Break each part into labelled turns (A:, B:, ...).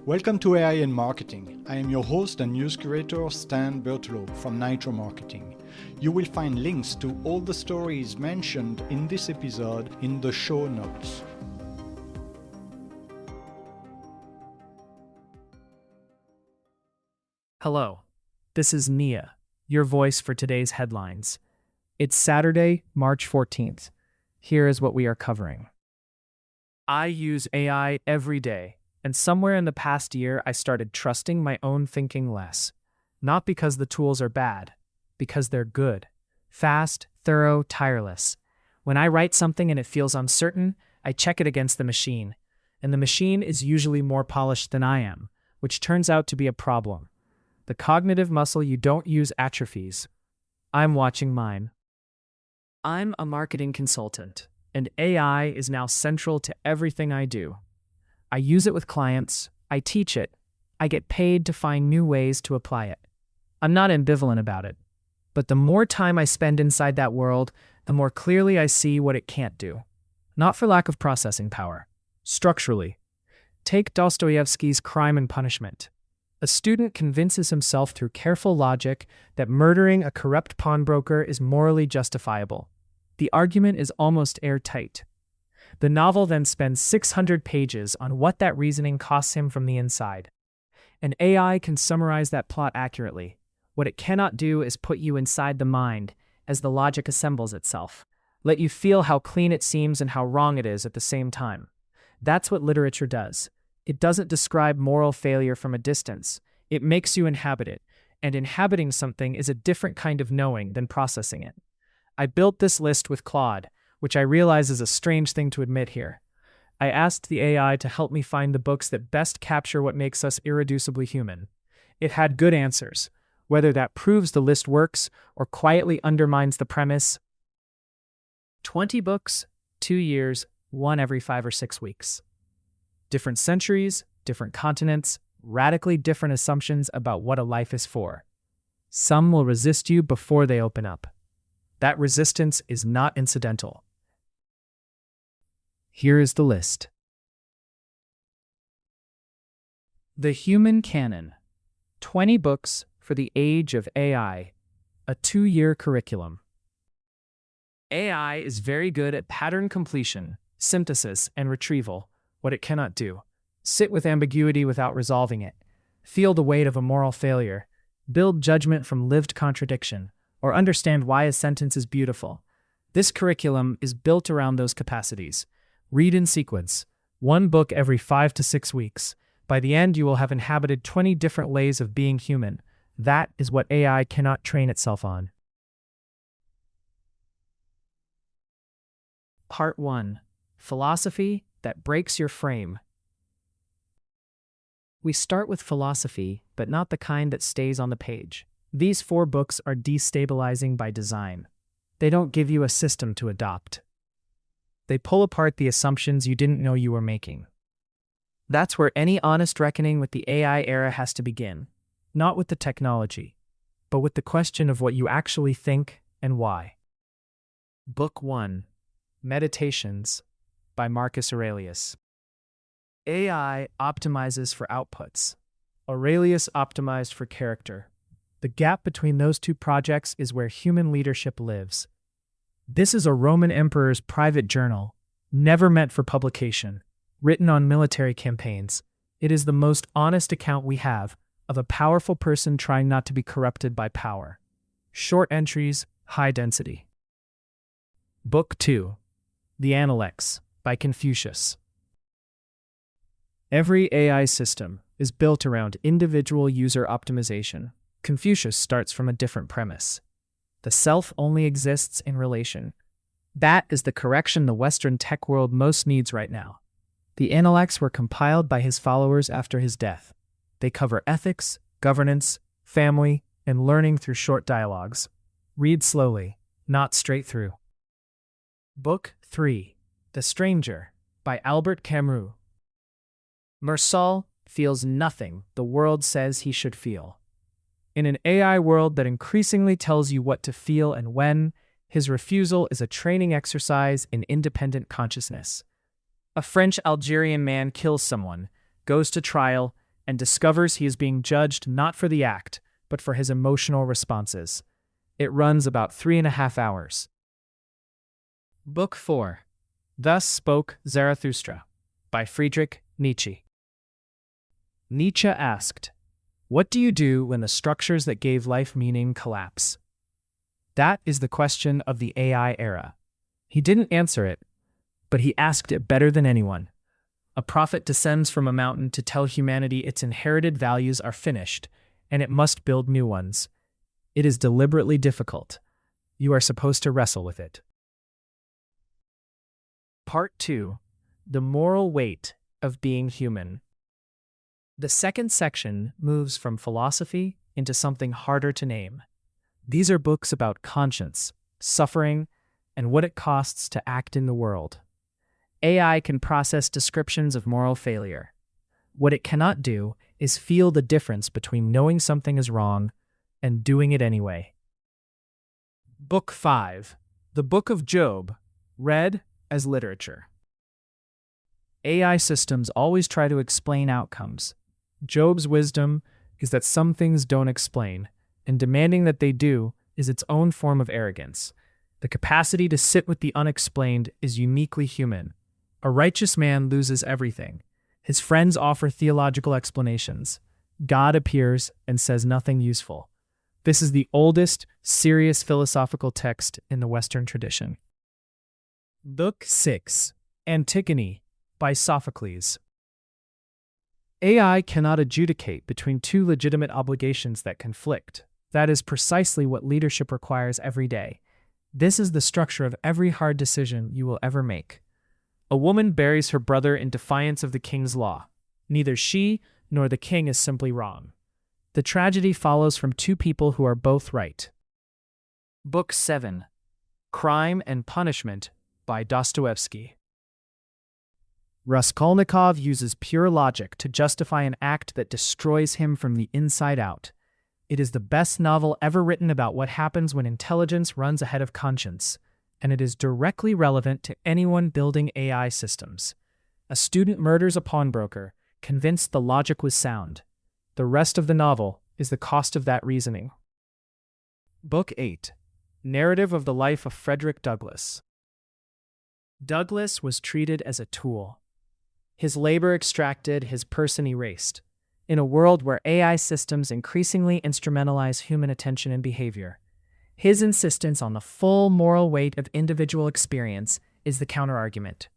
A: Welcome to AI in Marketing. I am your host and news curator Stan Bertolo from Nitro Marketing. You will find links to all the stories mentioned in this episode in the show notes.
B: Hello, this is Nia, your voice for today's headlines. It's Saturday, March 14th. Here is what we are covering. I use AI every day, and somewhere in the past year I started trusting my own thinking less. Not because the tools are bad, because they're good. Fast, thorough, tireless. When I write something and it feels uncertain, I check it against the machine. And the machine is usually more polished than I am, which turns out to be a problem. The cognitive muscle you don't use atrophies. I'm watching mine. I'm a marketing consultant, and AI is now central to everything I do. I use it with clients, I teach it, I get paid to find new ways to apply it. I'm not ambivalent about it, but the more time I spend inside that world, the more clearly I see what it can't do. Not for lack of processing power. Structurally. Take Dostoevsky's Crime and Punishment. A student convinces himself through careful logic that murdering a corrupt pawnbroker is morally justifiable. The argument is almost airtight. The novel then spends 600 pages on what that reasoning costs him from the inside. An AI can summarize that plot accurately. What it cannot do is put you inside the mind as the logic assembles itself. Let you feel how clean it seems and how wrong it is at the same time. That's what literature does. It doesn't describe moral failure from a distance. It makes you inhabit it, and inhabiting something is a different kind of knowing than processing it. I built this list with Claude, which I realize is a strange thing to admit here. I asked the AI to help me find the books that best capture what makes us irreducibly human. It had good answers, whether that proves the list works or quietly undermines the premise. 20 books, 2 years, one every 5 or 6 weeks. Different centuries, different continents, radically different assumptions about what a life is for. Some will resist you before they open up. That resistance is not incidental. Here is the list. The Human Canon. 20 books for the age of AI. A 2-year curriculum. AI is very good at pattern completion, synthesis, and retrieval, what it cannot do. Sit with ambiguity without resolving it. Feel the weight of a moral failure. Build judgment from lived contradiction, or understand why a sentence is beautiful. This curriculum is built around those capacities. Read in sequence. 1 book every 5 to 6 weeks. By the end, you will have inhabited 20 different ways of being human. That is what AI cannot train itself on. Part 1. Philosophy that breaks your frame. We start with philosophy, but not the kind that stays on the page. These 4 books are destabilizing by design. They don't give you a system to adopt. They pull apart the assumptions you didn't know you were making. That's where any honest reckoning with the AI era has to begin. Not with the technology, but with the question of what you actually think and why. Book 1. Meditations by Marcus Aurelius. AI optimizes for outputs. Aurelius optimized for character. The gap between those 2 projects is where human leadership lives. This is a Roman emperor's private journal, never meant for publication, written on military campaigns. It is the most honest account we have of a powerful person trying not to be corrupted by power. Short entries, high density. Book 2. The Analects by Confucius. Every AI system is built around individual user optimization. Confucius starts from a different premise. The self only exists in relation. That is the correction the Western tech world most needs right now. The Analects were compiled by his followers after his death. They cover ethics, governance, family, and learning through short dialogues. Read slowly, not straight through. Book 3. The Stranger by Albert Camus. Marcel feels nothing the world says he should feel. In an AI world that increasingly tells you what to feel and when, his refusal is a training exercise in independent consciousness. A French-Algerian man kills someone, goes to trial, and discovers he is being judged not for the act, but for his emotional responses. It runs about 3.5 hours. Book 4. Thus Spoke Zarathustra by Friedrich Nietzsche. Nietzsche asked, "What do you do when the structures that gave life meaning collapse?" That is the question of the AI era. He didn't answer it, but he asked it better than anyone. A prophet descends from a mountain to tell humanity its inherited values are finished, and it must build new ones. It is deliberately difficult. You are supposed to wrestle with it. Part 2. The Moral Weight of Being Human. The second section moves from philosophy into something harder to name. These are books about conscience, suffering, and what it costs to act in the world. AI can process descriptions of moral failure. What it cannot do is feel the difference between knowing something is wrong and doing it anyway. Book 5. The Book of Job, read as literature. AI systems always try to explain outcomes. Job's wisdom is that some things don't explain, and demanding that they do is its own form of arrogance. The capacity to sit with the unexplained is uniquely human. A righteous man loses everything. His friends offer theological explanations. God appears and says nothing useful. This is the oldest, serious philosophical text in the Western tradition. Book 6. Antigone by Sophocles. AI cannot adjudicate between two legitimate obligations that conflict. That is precisely what leadership requires every day. This is the structure of every hard decision you will ever make. A woman buries her brother in defiance of the king's law. Neither she nor the king is simply wrong. The tragedy follows from two people who are both right. Book 7. Crime and Punishment by Dostoevsky. Raskolnikov uses pure logic to justify an act that destroys him from the inside out. It is the best novel ever written about what happens when intelligence runs ahead of conscience, and it is directly relevant to anyone building AI systems. A student murders a pawnbroker, convinced the logic was sound. The rest of the novel is the cost of that reasoning. Book 8. Narrative of the Life of Frederick Douglass. Douglass was treated as a tool. His labor extracted, his person erased. In a world where AI systems increasingly instrumentalize human attention and behavior, his insistence on the full moral weight of individual experience is the counterargument.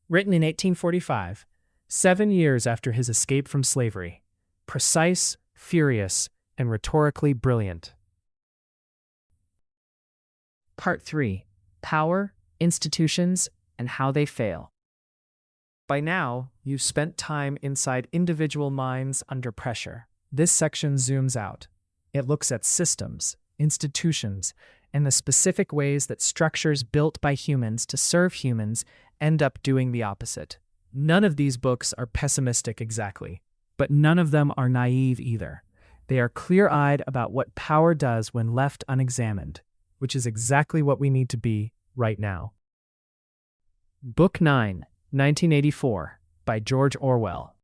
B: Written in 1845, 7 years after his escape from slavery, precise, furious, and rhetorically brilliant. Part 3. Power, Institutions, and How They Fail. By now, you've spent time inside individual minds under pressure. This section zooms out. It looks at systems, institutions, and the specific ways that structures built by humans to serve humans end up doing the opposite. None of these books are pessimistic exactly, but none of them are naive either. They are clear-eyed about what power does when left unexamined, which is exactly what we need to be right now. Book 9. 1984, by George Orwell.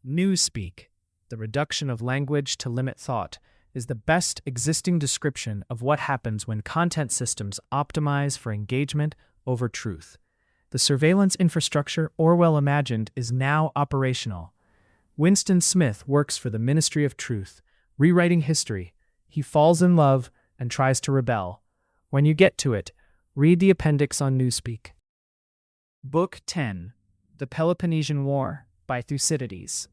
B: Newspeak, the reduction of language to limit thought, is the best existing description of what happens when content systems optimize for engagement over truth. The surveillance infrastructure Orwell imagined is now operational. Winston Smith works for the Ministry of Truth, rewriting history. He falls in love and tries to rebel. When you get to it, read the appendix on Newspeak. Book 10. The Peloponnesian War by Thucydides.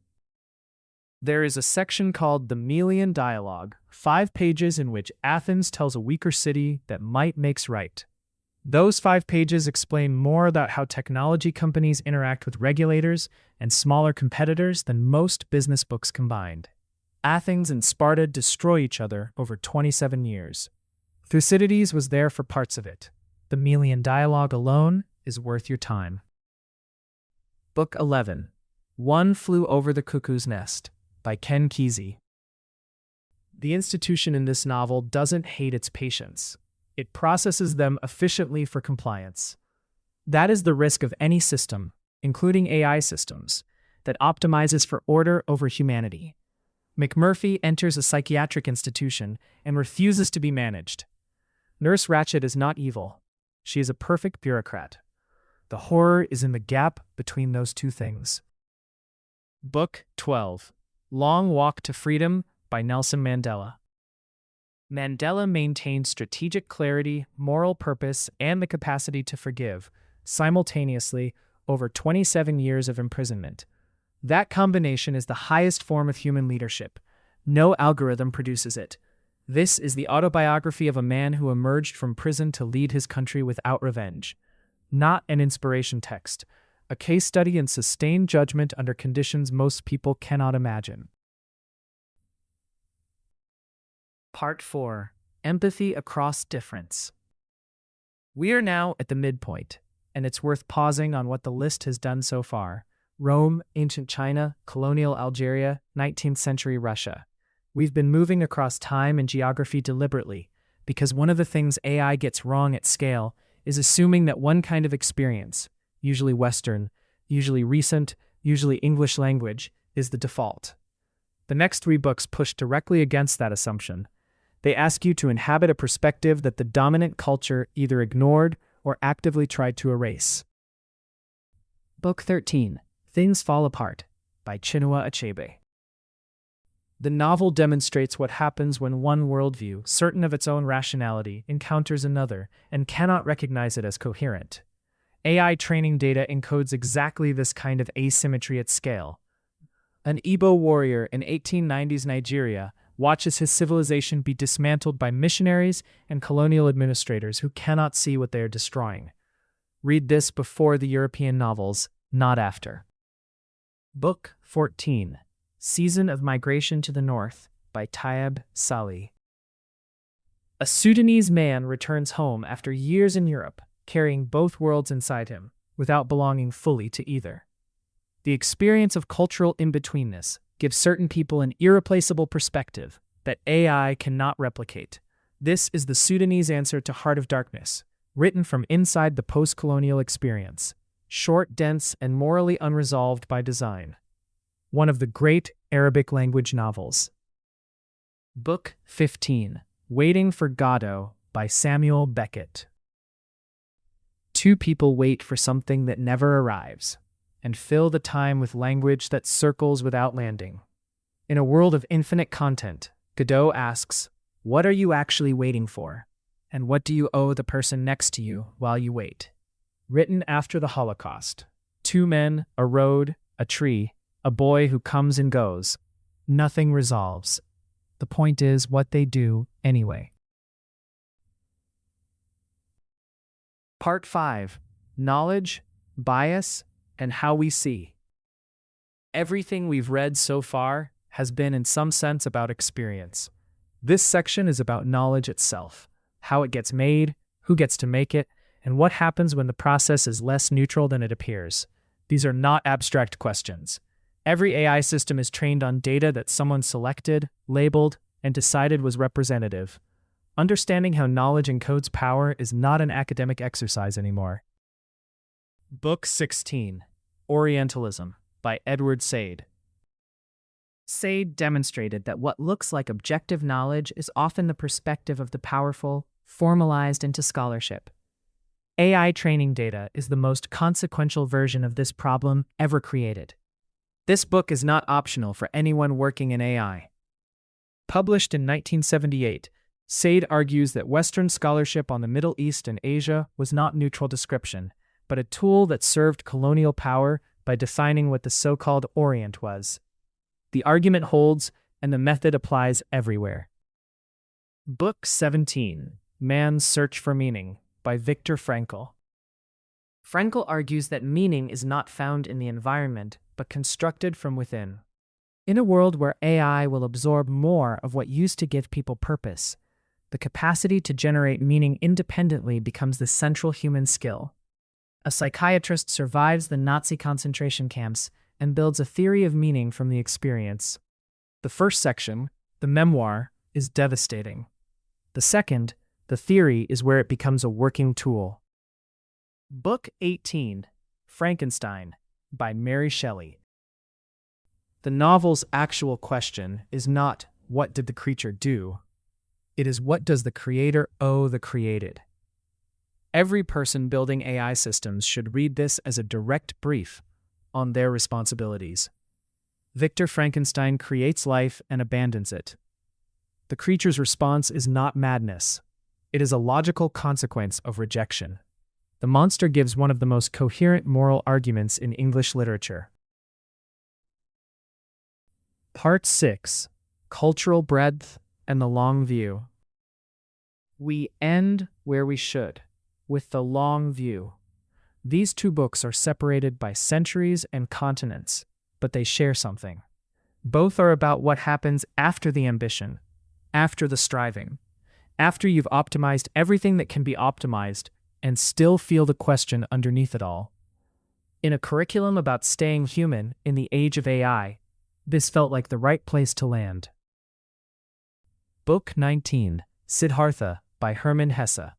B: There is a section called the Melian Dialogue, 5 pages in which Athens tells a weaker city that might makes right. Those 5 pages explain more about how technology companies interact with regulators and smaller competitors than most business books combined. Athens and Sparta destroy each other over 27 years. Thucydides was there for parts of it. The Melian Dialogue alone is worth your time. Book 11. One Flew Over the Cuckoo's Nest by Ken Kesey. The institution in this novel doesn't hate its patients. It processes them efficiently for compliance. That is the risk of any system, including AI systems. that optimizes for order over humanity. McMurphy enters a psychiatric institution and refuses to be managed. Nurse Ratched is not evil. She is a perfect bureaucrat. The horror is in the gap between those two things. Book 12. Long Walk to Freedom by Nelson Mandela. Mandela maintained strategic clarity, moral purpose, and the capacity to forgive, simultaneously, over 27 years of imprisonment. That combination is the highest form of human leadership. No algorithm produces it. This is the autobiography of a man who emerged from prison to lead his country without revenge. Not an inspiration text, a case study in sustained judgment under conditions most people cannot imagine. Part 4. Empathy Across Difference. We are now at the midpoint, and it's worth pausing on what the list has done so far. Rome, ancient China, colonial Algeria, 19th century Russia. We've been moving across time and geography deliberately, because one of the things AI gets wrong at scale is assuming that one kind of experience, usually Western, usually recent, usually English language, is the default. The next 3 books push directly against that assumption. They ask you to inhabit a perspective that the dominant culture either ignored or actively tried to erase. Book 13. Things Fall Apart by Chinua Achebe. The novel demonstrates what happens when one worldview, certain of its own rationality, encounters another and cannot recognize it as coherent. AI training data encodes exactly this kind of asymmetry at scale. An Igbo warrior in 1890s Nigeria watches his civilization be dismantled by missionaries and colonial administrators who cannot see what they are destroying. Read this before the European novels, not after. Book 14. Season of Migration to the North by Tayeb Salih. A Sudanese man returns home after years in Europe, carrying both worlds inside him, without belonging fully to either. The experience of cultural in-betweenness gives certain people an irreplaceable perspective that AI cannot replicate. This is the Sudanese answer to Heart of Darkness, written from inside the post-colonial experience. Short, dense, and morally unresolved by design. One of the great Arabic language novels. Book 15. Waiting for Godot by Samuel Beckett. 2 people wait for something that never arrives, and fill the time with language that circles without landing. In a world of infinite content, Godot asks, what are you actually waiting for? And what do you owe the person next to you while you wait? Written after the Holocaust. 2 men, a road, a tree, a boy who comes and goes. Nothing resolves. The point is what they do anyway. Part 5. Knowledge, Bias, and How We See. Everything we've read so far has been in some sense about experience. This section is about knowledge itself, how it gets made, who gets to make it, and what happens when the process is less neutral than it appears. These are not abstract questions. Every AI system is trained on data that someone selected, labeled, and decided was representative. Understanding how knowledge encodes power is not an academic exercise anymore. Book 16. Orientalism by Edward Said. Said demonstrated that what looks like objective knowledge is often the perspective of the powerful, formalized into scholarship. AI training data is the most consequential version of this problem ever created. This book is not optional for anyone working in AI. Published in 1978, Said argues that Western scholarship on the Middle East and Asia was not neutral description, but a tool that served colonial power by defining what the so-called Orient was. The argument holds, and the method applies everywhere. Book 17. Man's Search for Meaning by Viktor Frankl. Frankl argues that meaning is not found in the environment, but constructed from within. In a world where AI will absorb more of what used to give people purpose, the capacity to generate meaning independently becomes the central human skill. A psychiatrist survives the Nazi concentration camps and builds a theory of meaning from the experience. The first section, the memoir, is devastating. The second, the theory, is where it becomes a working tool. Book 18. Frankenstein by Mary Shelley. The novel's actual question is not, what did the creature do? It is, what does the creator owe the created? Every person building AI systems should read this as a direct brief on their responsibilities. Victor Frankenstein creates life and abandons it. The creature's response is not madness. It is a logical consequence of rejection. The monster gives one of the most coherent moral arguments in English literature. Part 6. Cultural Breadth and the Long View. We end where we should, with the long view. These two books are separated by centuries and continents, but they share something. Both are about what happens after the ambition, after the striving, after you've optimized everything that can be optimized and still feel the question underneath it all. In a curriculum about staying human in the age of AI, this felt like the right place to land. Book 19, Siddhartha, by Hermann Hesse.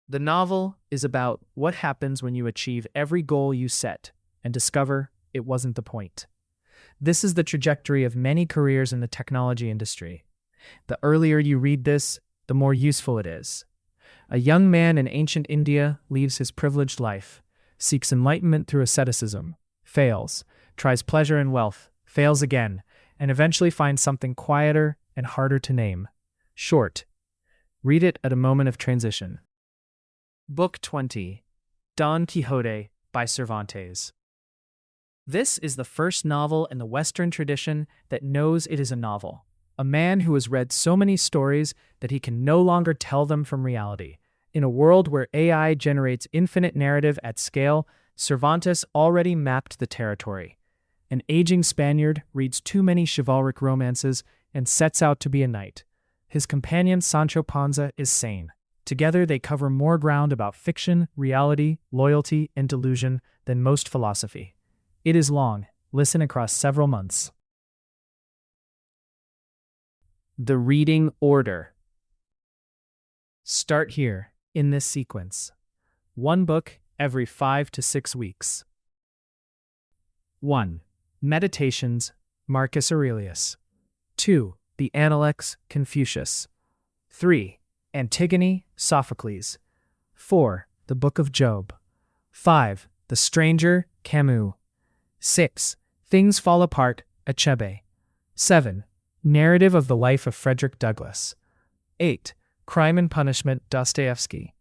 B: The novel is about what happens when you achieve every goal you set and discover it wasn't the point. This is the trajectory of many careers in the technology industry. The earlier you read this, the more useful it is. A young man in ancient India leaves his privileged life, seeks enlightenment through asceticism, fails, tries pleasure and wealth, fails again, and eventually finds something quieter and harder to name. Short. Read it at a moment of transition. Book 20, Don Quixote, by Cervantes. This is the first novel in the Western tradition that knows it is a novel. A man who has read so many stories that he can no longer tell them from reality. In a world where AI generates infinite narrative at scale, Cervantes already mapped the territory. An aging Spaniard reads too many chivalric romances and sets out to be a knight. His companion Sancho Panza is sane. Together they cover more ground about fiction, reality, loyalty, and delusion than most philosophy. It is long. Listen across several months. The reading order. Start here, in this sequence. One book every 5 to 6 weeks. 1. Meditations, Marcus Aurelius. 2. The Analects, Confucius. 3. Antigone, Sophocles. 4. The Book of Job. 5. The Stranger, Camus. 6. Things Fall Apart, Achebe. 7. Narrative of the Life of Frederick Douglass. 8. Crime and Punishment, Dostoevsky.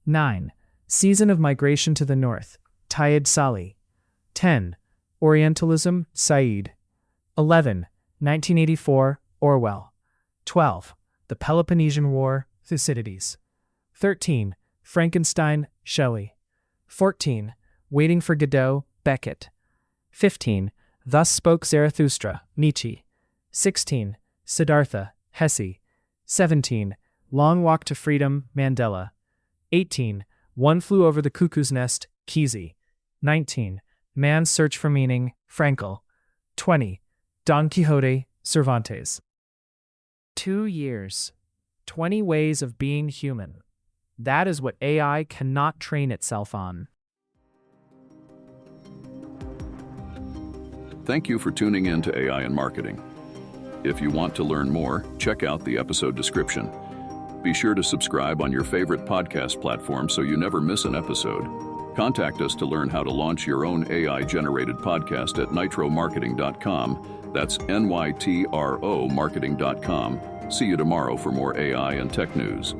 B: 9. Season of Migration to the North, Tayed Salih. 10. Orientalism, Said. 11. 1984, Orwell. 12. The Peloponnesian War, Thucydides. 13. Frankenstein, Shelley. 14. Waiting for Godot, Beckett. 15. Thus Spoke Zarathustra, Nietzsche. 16. Siddhartha, Hesse. 17. Long Walk to Freedom, Mandela. 18. One Flew Over the Cuckoo's Nest, Kesey. 19. Man's Search for Meaning, Frankl. 20. Don Quixote, Cervantes. 2 years. 20 ways of being human. That is what AI cannot train itself on.
C: Thank you for tuning in to AI in Marketing. If you want to learn more, check out the episode description. Be sure to subscribe on your favorite podcast platform so you never miss an episode. Contact us to learn how to launch your own AI-generated podcast at nitromarketing.com. That's NYTRO marketing.com. See you tomorrow for more AI and tech news.